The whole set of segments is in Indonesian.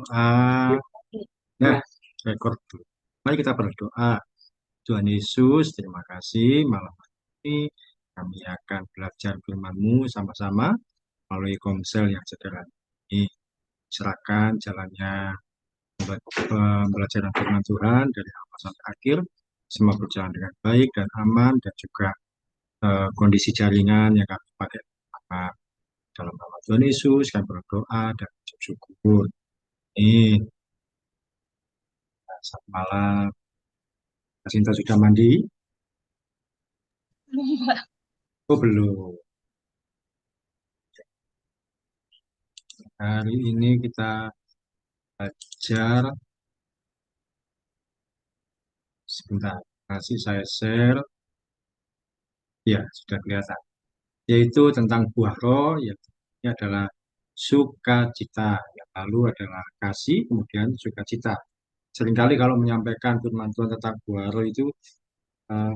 berdoa. Nah, rekor dulu. Mari kita berdoa. Tuhan Yesus, terima kasih malam ini kami akan belajar firman-Mu sama-sama melalui komsel yang sederhana ini. Serahkan jalannya pembelajaran firman Tuhan dari awal sampai akhir. Semua berjalan dengan baik dan aman dan juga kondisi jaringan yang kami pakai dalam nama Tuhan Yesus kami berdoa dan ucap syukur. Ini selamat malam. Kak Sinta sudah mandi? Oh belum. Hari ini kita belajar sebentar. Kasih saya share. Ya, sudah kelihatan. Yaitu tentang buah roh, yaitu ini adalah sukacita. Yang lalu adalah kasih, kemudian sukacita. Seringkali kalau menyampaikan firman Tuhan tentang buah roh itu eh,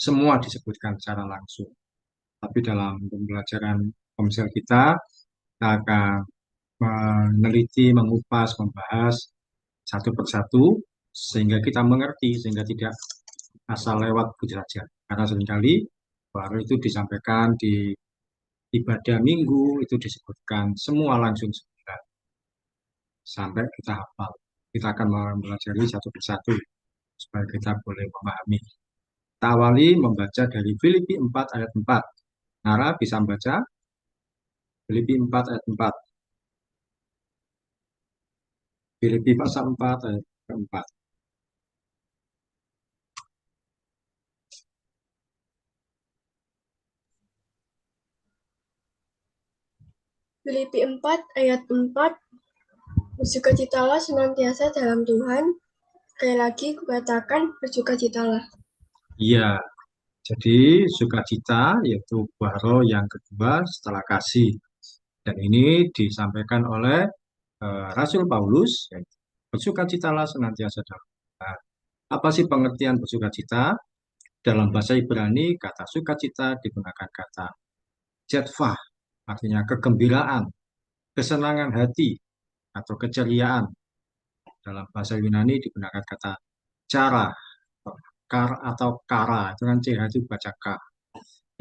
semua disebutkan secara langsung. Tapi dalam pembelajaran komsel kita akan meneliti, mengupas, membahas satu persatu sehingga kita mengerti, sehingga tidak asal lewat begitu saja. Karena seringkali baru itu disampaikan di ibadah minggu, itu disebutkan semua langsung sampai kita hafal. Kita akan mempelajari satu persatu supaya kita boleh memahami. Kita awali membaca dari Filipi 4 ayat 4. Nara bisa membaca Filipi 4 ayat 4. Filipi pasal 4 ayat 4. Filipi 4 ayat 4, bersukacitalah senantiasa dalam Tuhan. Sekali lagi kukatakan bersukacitalah. Iya, jadi sukacita yaitu buah roh yang kedua setelah kasih. Dan ini disampaikan oleh Rasul Paulus, yaitu bersukacitalah senantiasa dalam Tuhan. Apa sih pengertian bersukacita? Dalam bahasa Ibrani, kata sukacita digunakan kata jetvah, artinya kegembiraan, kesenangan hati, atau keceriaan. Dalam bahasa Yunani digunakan kata cara, atau kara, itu kan CH itu baca K,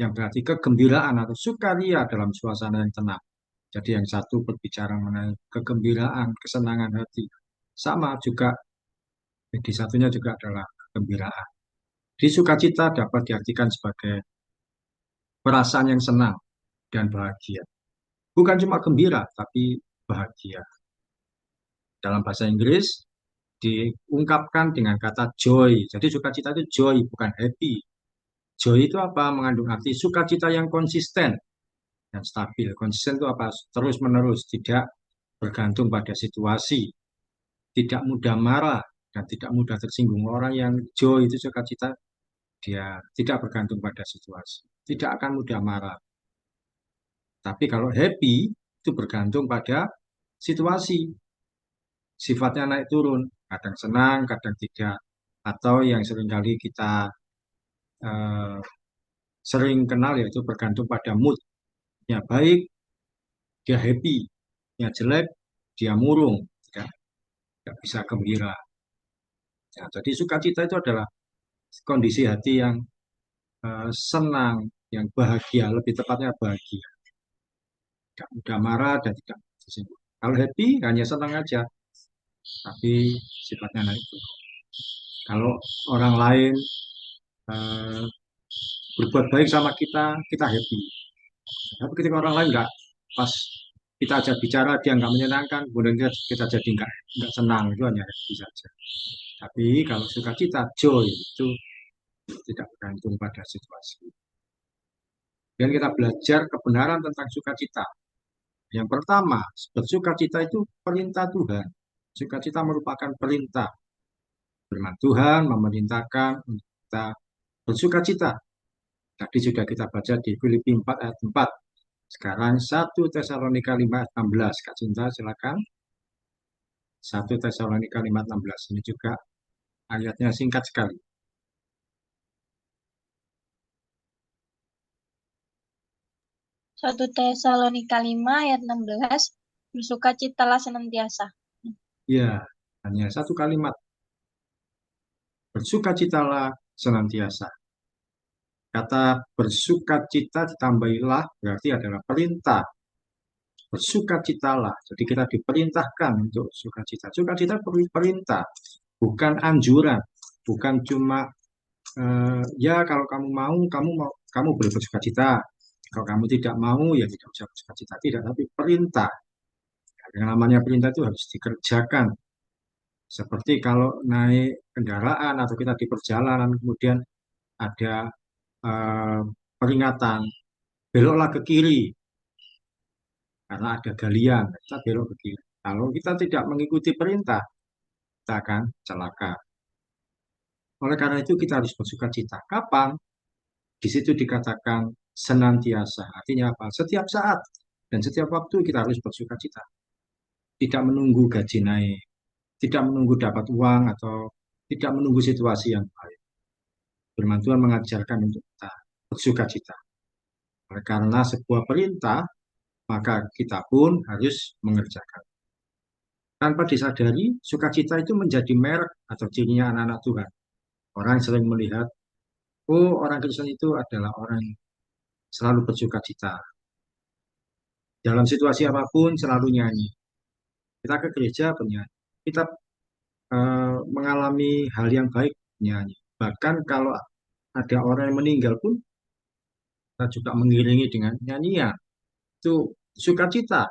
yang berarti kegembiraan atau sukaria dalam suasana yang tenang. Jadi yang satu berbicara mengenai kegembiraan, kesenangan hati. Sama juga, di satunya juga adalah kegembiraan. Di sukacita dapat diartikan sebagai perasaan yang senang dan bahagia. Bukan cuma gembira, tapi bahagia. Dalam bahasa Inggris diungkapkan dengan kata joy. Jadi sukacita itu joy, bukan happy. Joy itu apa? Mengandung arti sukacita yang konsisten dan stabil. Konsisten itu apa? Terus menerus, tidak bergantung pada situasi, tidak mudah marah dan tidak mudah tersinggung. Orang yang joy itu sukacita, dia tidak bergantung pada situasi, tidak akan mudah marah. Tapi kalau happy itu bergantung pada situasi, sifatnya naik turun, kadang senang, kadang tidak, atau yang seringkali kita eh, sering kenal yaitu bergantung pada mood. Ya baik, dia happy, ya jelek, dia murung, tidak bisa gembira. Ya, jadi sukacita itu adalah kondisi hati yang senang, yang bahagia, lebih tepatnya bahagia. Tidak mudah marah dan tidak tersinggung. Kalau happy hanya senang aja, tapi sifatnya naik turun. Kalau orang lain eh, berbuat baik sama kita, kita happy. Tapi ketika orang lain nggak pas kita ajak bicara dia nggak menyenangkan, kemudian kita jadi nggak senang, itu hanya happy saja. Tapi kalau sukacita, joy itu tidak bergantung pada situasi. Dan kita belajar kebenaran tentang sukacita. Yang pertama, bersukacita itu perintah Tuhan. Sukacita merupakan perintah. Firman Tuhan memerintahkan untuk kita bersukacita. Tadi sudah kita baca di Filipi 4 ayat 4. Sekarang 1 Tesalonika 5 ayat 16. Kak Cinta silakan. 1 Tesalonika 5 ayat 16. Ini juga ayatnya singkat sekali. 1 Tesalonika 5 ayat 16, bersukacitalah senantiasa. Ya, hanya satu kalimat, bersukacitalah senantiasa. Kata bersukacita ditambahilah berarti adalah perintah. Bersukacitalah. Jadi kita diperintahkan untuk sukacita. Sukacita perintah, bukan anjuran. Bukan cuma ya kalau kamu boleh bersukacita. Kalau kamu tidak mau ya tidak usah bersukacita. Tidak, tapi perintah. Yang namanya perintah itu harus dikerjakan. Seperti kalau naik kendaraan atau kita di perjalanan kemudian ada eh, peringatan beloklah ke kiri karena ada galian, kita belok ke kiri. Kalau kita tidak mengikuti perintah, kita akan celaka. Oleh karena itu kita harus bersuka cita. Kapan? Di situ dikatakan senantiasa. Artinya apa? Setiap saat dan setiap waktu kita harus bersuka cita. Tidak menunggu gaji naik, tidak menunggu dapat uang atau tidak menunggu situasi yang baik. Firman Tuhan mengajarkan untuk kita bersuka cita. Oleh karena sebuah perintah, maka kita pun harus mengerjakan. Tanpa disadari, sukacita itu menjadi merek atau cirinya anak-anak Tuhan. Orang sering melihat, oh orang Kristen itu adalah orang yang selalu bersukacita. Dalam situasi apapun selalu nyanyi. Kita ke gereja bernyanyi. Kita mengalami hal yang baik nyanyi. Bahkan kalau ada orang yang meninggal pun kita juga mengiringi dengan nyanyian. Itu sukacita.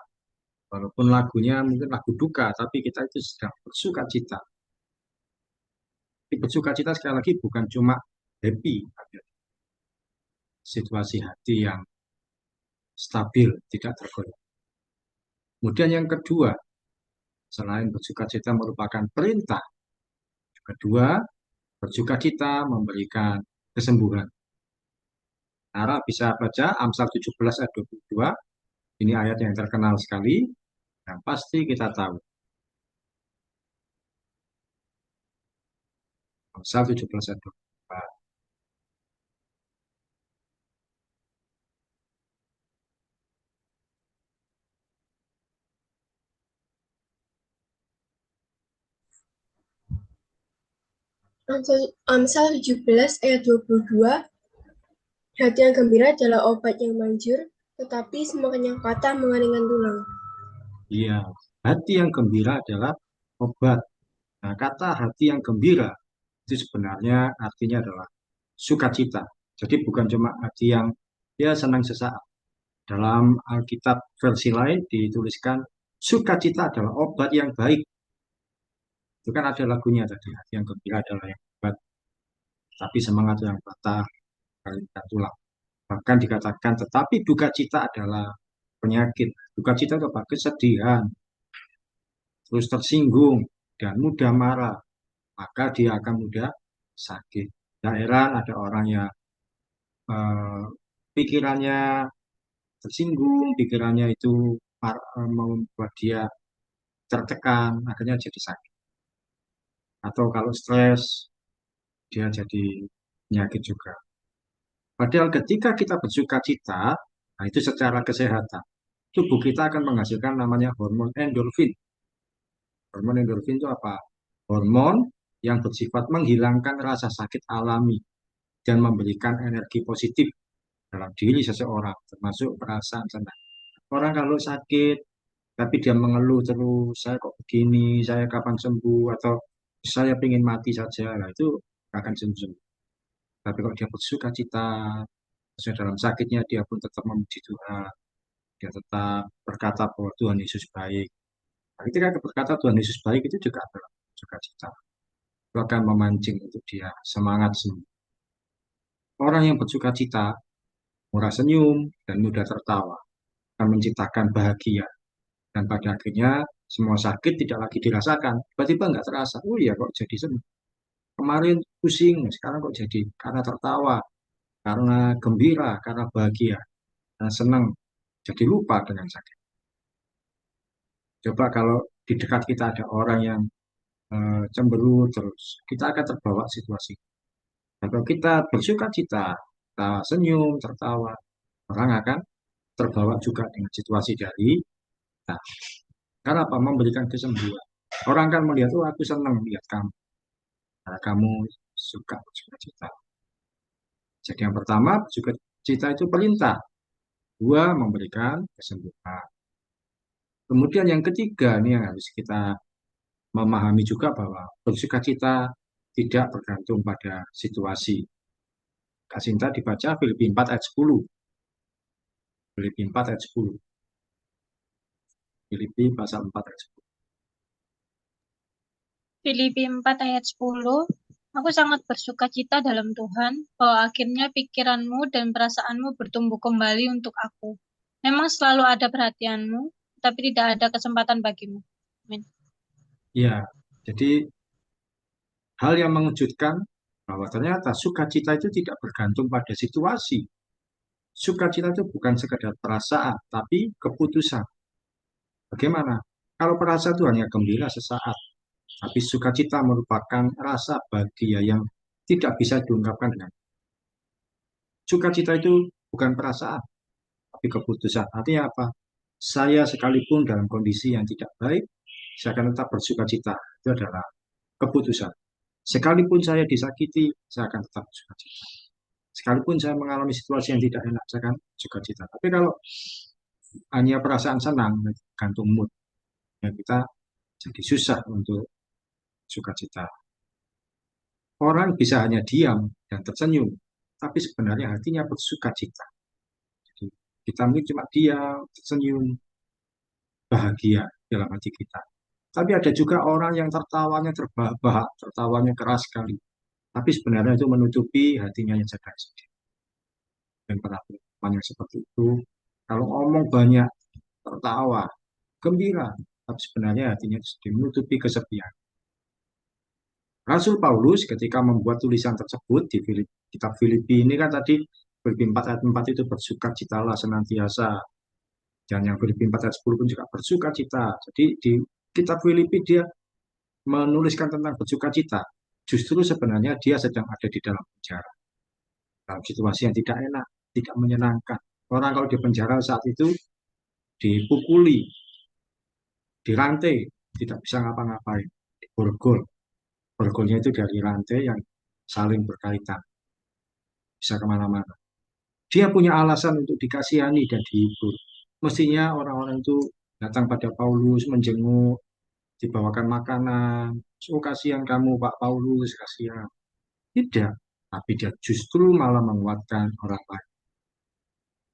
Walaupun lagunya mungkin lagu duka, tapi kita itu sedang bersukacita. Bersukacita sekali lagi bukan cuma happy, situasi hati yang stabil, tidak tergoyah. Kemudian yang kedua, selain bersukacita merupakan perintah, kedua, bersukacita memberikan kesembuhan. Nara bisa baca Amsal 17 ayat 22, ini ayat yang terkenal sekali, yang pasti kita tahu. Amsal 17 ayat 22. Amsal 17 ayat 22, hati yang gembira adalah obat yang manjur, tetapi semakin yang patah mengeringkan tulang. Iya, hati yang gembira adalah obat. Nah, kata hati yang gembira itu sebenarnya artinya adalah sukacita. Jadi bukan cuma hati yang ya senang sesaat. Dalam Alkitab versi lain dituliskan sukacita adalah obat yang baik. Itu kan ada lagunya tadi, hati yang gembira adalah yang obat, tapi semangat yang patah kalikan tulang. Bahkan dikatakan tetapi duka cita adalah penyakit. Duka cita itu apa? Kesedihan, terus tersinggung dan mudah marah, maka dia akan mudah sakit. Tak heran ada orang yang eh, pikirannya tersinggung, pikirannya itu membuat dia tertekan, akhirnya jadi sakit. Atau kalau stres, dia jadi penyakit juga. Padahal ketika kita bersuka cita, nah itu secara kesehatan, tubuh kita akan menghasilkan namanya hormon endorfin. Hormon endorfin itu apa? Hormon yang bersifat menghilangkan rasa sakit alami dan memberikan energi positif dalam diri seseorang, termasuk perasaan senang. Orang kalau sakit, tapi dia mengeluh terus, saya kok begini, saya kapan sembuh, atau saya ingin mati saja, lah itu akan sembuh. Tapi kalau dia bersuka cita, sesuai dalam sakitnya, dia pun tetap memuji Tuhan, dia tetap berkata bahwa Tuhan Yesus baik. Nah, ketika berkata Tuhan Yesus baik itu juga adalah sukacita. Itu akan memancing untuk dia semangat sembuh. Orang yang bersuka cita, murah senyum, dan mudah tertawa, akan menciptakan bahagia. Dan pada akhirnya semua sakit tidak lagi dirasakan. Tiba-tiba nggak terasa. Oh iya kok jadi sembuh. Kemarin pusing, sekarang kok jadi karena tertawa, karena gembira, karena bahagia, karena senang. Jadi lupa dengan sakit. Coba kalau di dekat kita ada orang yang cemberut terus, kita akan terbawa situasi. Kalau kita bersuka cita, kita senyum, tertawa, orang akan terbawa juga dengan situasi dari kita. Karena apa? Memberikan kesembuhan. Orang kan melihat, oh aku senang melihat kamu, karena kamu suka bersuka cita. Jadi yang pertama, bersuka cita itu perintah. Dua, memberikan kesembuhan. Kemudian yang ketiga, ini yang harus kita memahami juga bahwa bersuka cita tidak bergantung pada situasi. Kak Sinta dibaca Filipi 4 ayat 10. Filipi 4 ayat 10. Filipi pasal 4 ayat 10. Filipi 4 ayat 10. Aku sangat bersuka cita dalam Tuhan bahwa akhirnya pikiranmu dan perasaanmu bertumbuh kembali untuk aku. Memang selalu ada perhatianmu, tapi tidak ada kesempatan bagimu. Amin. Ya, jadi hal yang mengejutkan bahwa ternyata sukacita itu tidak bergantung pada situasi. Sukacita itu bukan sekedar perasaan, tapi keputusan. Bagaimana? Kalau perasaan itu hanya gembira sesaat, tapi sukacita merupakan rasa bahagia yang tidak bisa diungkapkan dengan. Sukacita itu bukan perasaan, tapi keputusan. Artinya apa? Saya sekalipun dalam kondisi yang tidak baik, saya akan tetap bersukacita. Itu adalah keputusan. Sekalipun saya disakiti, saya akan tetap bersukacita. Sekalipun saya mengalami situasi yang tidak enak, saya akan sukacita. Tapi kalau hanya perasaan senang, gantung mood, ya kita jadi susah untuk sukacita. Orang bisa hanya diam dan tersenyum, tapi sebenarnya hatinya bersukacita. Jadi kita mungkin cuma diam, tersenyum, bahagia dalam hati kita. Tapi ada juga orang yang tertawanya terbahak-bahak, tertawanya keras sekali. Tapi sebenarnya itu menutupi hatinya yang sedang-sedih. Dan pernah teman yang seperti itu, kalau ngomong banyak, tertawa, gembira, tapi sebenarnya hatinya sedih, menutupi kesepian. Rasul Paulus ketika membuat tulisan tersebut di kitab Filipi ini kan tadi Filipi 4 ayat 4 itu bersuka citalah senantiasa. Dan yang Filipi 4 ayat 10 pun juga bersuka cita. Jadi di kitab Filipi dia menuliskan tentang bersuka cita. Justru sebenarnya dia sedang ada di dalam penjara. Dalam situasi yang tidak enak, tidak menyenangkan. Orang kalau di penjara saat itu dipukuli, dirantai, tidak bisa ngapa-ngapain, borgol. Borgolnya itu dari rantai yang saling berkaitan, bisa kemana-mana. Dia punya alasan untuk dikasihani dan dihibur. Mestinya orang-orang itu datang pada Paulus, menjenguk, dibawakan makanan. Oh, kasihan kamu, Pak Paulus, kasihan. Tidak, tapi dia justru malah menguatkan orang lain.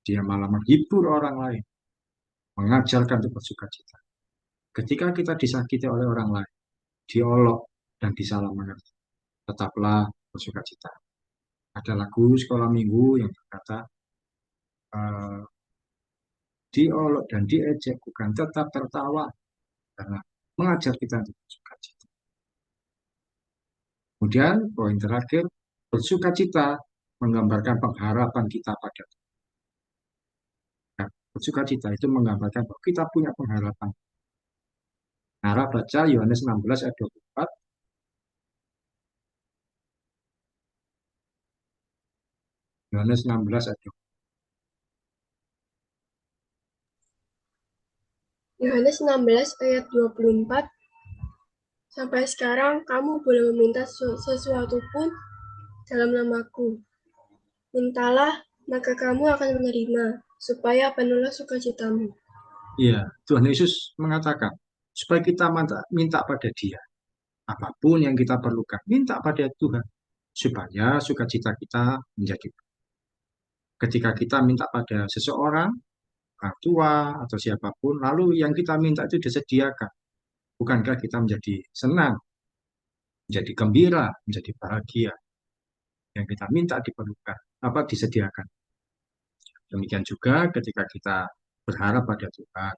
Dia malah menghibur orang lain, mengajarkan untuk bersuka cita. Ketika kita disakiti oleh orang lain, diolok dan disalah mengerti, tetaplah bersuka cita. Ada lagu sekolah minggu yang berkata, eh, diolok dan diejek bukan tetap tertawa, karena mengajar kita untuk bersuka cita. Kemudian poin terakhir, bersuka cita menggambarkan pengharapan kita pada Tuhan. Nah, bersuka cita itu menggambarkan bahwa kita punya pengharapan. Nara baca Yohanes 16 ayat 24. Yohanes 16 ayat 24. Yohanes 16 ayat 24. Sampai sekarang kamu boleh meminta sesuatu pun dalam namaku. Mintalah, maka kamu akan menerima, supaya penuhlah sukacitamu. Iya, Tuhan Yesus mengatakan supaya kita minta pada Dia apapun yang kita perlukan, minta pada Tuhan supaya sukacita kita menjadi. Ketika kita minta pada seseorang, orang tua atau siapapun, lalu yang kita minta itu disediakan. Bukankah kita menjadi senang, menjadi gembira, menjadi bahagia? Yang kita minta diperlukan, apa disediakan. Demikian juga ketika kita berharap pada Tuhan,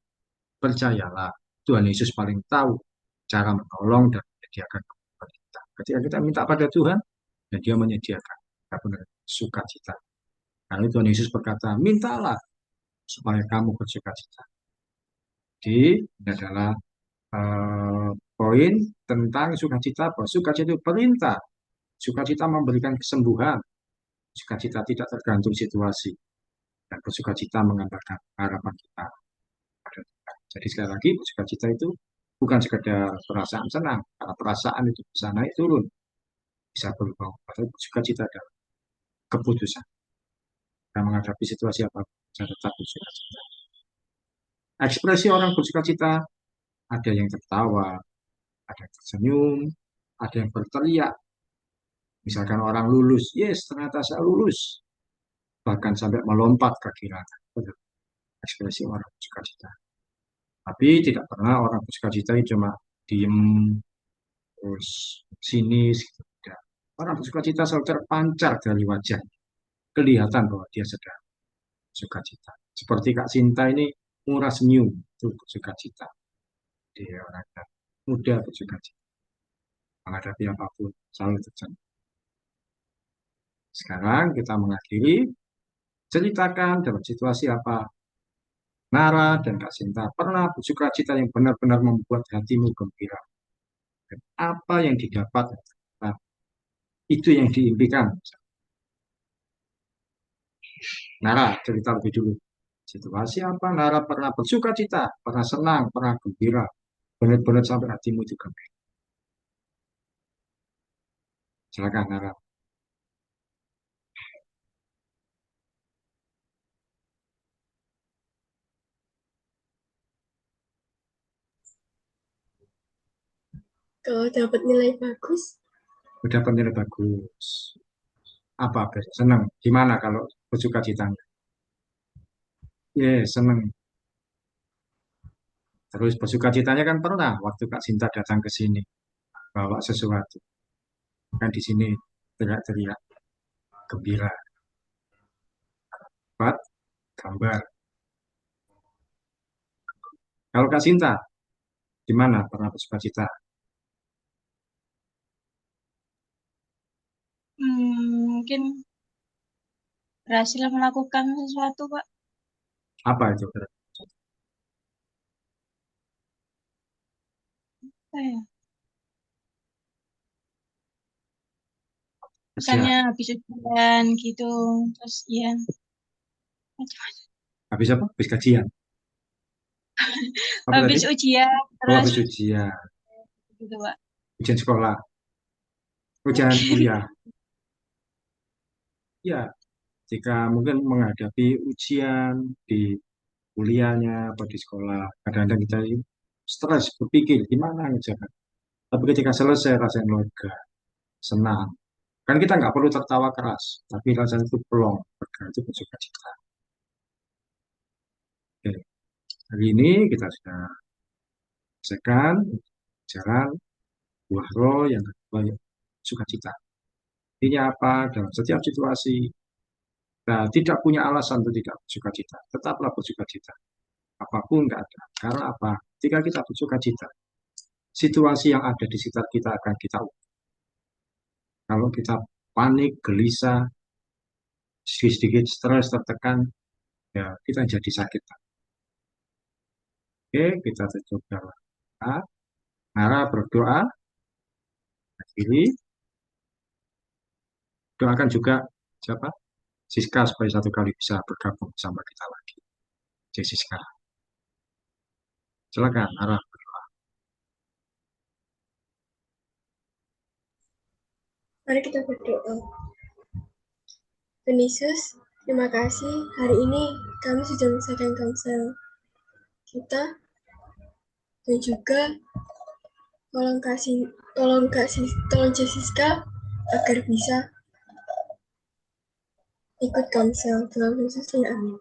percayalah Tuhan Yesus paling tahu cara menolong dan menyediakan kebutuhan kita. Ketika kita minta pada Tuhan, dan Dia menyediakan. Kita benar sukacita. Karena Tuhan Yesus berkata, mintalah supaya kamu bersukacita. Jadi ini adalah poin tentang sukacita. Bahwa sukacita itu perintah. Sukacita memberikan kesembuhan. Sukacita tidak tergantung situasi. Dan bersukacita menggambarkan harapan kita pada Tuhan. Jadi sekali lagi, bersukacita itu bukan sekedar perasaan senang, karena perasaan itu bisa naik turun, bisa berubah, tapi sukacita adalah keputusan. Kita menghadapi situasi apa, bisa tetap bersukacita. Ekspresi orang bersukacita, ada yang tertawa, ada yang tersenyum, ada yang berteriak. Misalkan orang lulus, yes, ternyata saya lulus. Bahkan sampai melompat ke kiraan. Itu ekspresi orang bersukacita. Tapi tidak pernah orang bersukacita itu cuma diem, terus sinis, gitu. Tidak. Orang bersukacita selalu terpancar dari wajah. Kelihatan bahwa dia sedang sukacita. Seperti Kak Sinta ini murah senyum, itu bersukacita. Dia orang yang muda bersukacita. Menghadapi apapun, selalu tersenyum. Sekarang kita mengakhiri, ceritakan dalam situasi apa Nara dan Kak Sinta pernah bersukacita yang benar-benar membuat hatimu gembira. Dan apa yang didapat, nah, itu yang diimpikan. Nara, cerita lebih dulu. Situasi apa Nara pernah bersukacita, pernah senang, pernah gembira. Benar-benar sampai hatimu itu gembira. Silakan Nara. Kalau dapat nilai bagus, Udah penilai bagus. Apa biasa? Senang. Gimana kalau bersukacita? Ya, senang. Terus bersukacitanya kan pernah waktu Kak Sinta datang ke sini bawa sesuatu. Kan di sini teriak-teriak gembira. Buat gambar. Kalau Kak Sinta, gimana pernah bersukacita? Mungkin berhasil melakukan sesuatu, Pak. Apa itu? Apa ya? Siap. Misalnya habis ujian gitu, terus ya macam-macam. Habis apa? Habis kajian. Apa tadi? Habis ujian Oh, terus habis ujian. gitu, Pak. Ujian sekolah. Ujian kuliah. Ya, jika mungkin menghadapi ujian di kuliahnya atau di sekolah, kadang-kadang kita stres berpikir gimana ngerjakan. Tapi ketika selesai rasanya lega, senang. Kan kita nggak perlu tertawa keras, tapi rasanya itu plong, lega itu bersuka cita. Oke, hari ini kita sudah selesaikan jalan buah roh yang kedua yaitu sukacita. Ini apa? Dalam setiap situasi kita tidak punya alasan untuk tidak bersukacita. Tetaplah bersukacita. Apapun nggak ada. Karena apa? Jika kita bersukacita, situasi yang ada di sekitar kita akan kita ubah. Kalau kita panik, gelisah, sedikit stres, tertekan, ya kita jadi sakit. Oke, kita tutup dalam doa. Nara berdoa, akhiri. Doakan juga siapa? Siska supaya satu kali bisa bergabung sama kita lagi. Siska, silakan Nara. mari kita berdoa. Tuhan Yesus, terima kasih hari ini kami sudah menyelesaikan kamsel kita dan juga tolong Jessica agar bisa ikut kamsel dalam Yesus ya amin.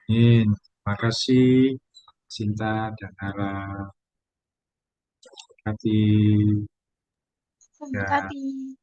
Amin. Terima kasih Sinta dan Nara. Terima kasih. Terima Ya. kasih.